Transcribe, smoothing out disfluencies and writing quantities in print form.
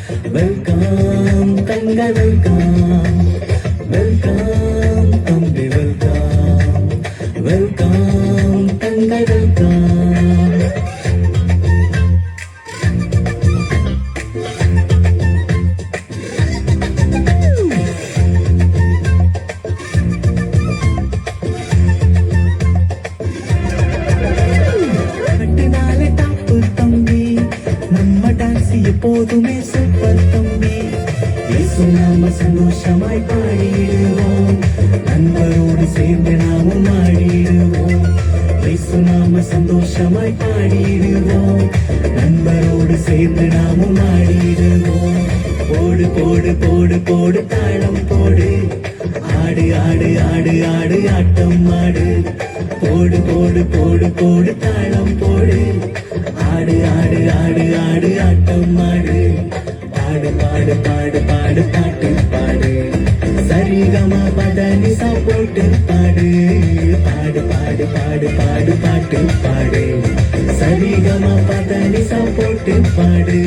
Welcome தங்க welcome, welcome தம்பி welcome, welcome தங்க வெல்கம். எப்போதுமே சூப்பர் தம்பி, இயேசு நாம சந்தோஷமாய் பாடிடுவோம், நண்பரோடு சேர்ந்து நாமும் ஆடிடுவோம். இயேசு நாம சந்தோஷமாய் பாடிடுவோம், நண்பரோடு சேர்ந்து நாமும் ஆடிடுவோம். போடு போடு போடு போடு தாளம் போடு, ஆடு ஆடு ஆடு ஆடு ஆட்டம் ஆடு. போடு போடு போடு போடு தாளம் போடு, ஆடு ஆடு ஆடு ஆடு ஆட்டம் ஆடு. பாடு பாடு பாடு பாடு பாட்டு பாடு, சரிகமா பதனி போட்டு பாடு. பாடு பாடு பாடு பாடு பாட்டு பாடு, சரிகமா பதனி போட்டு பாடு.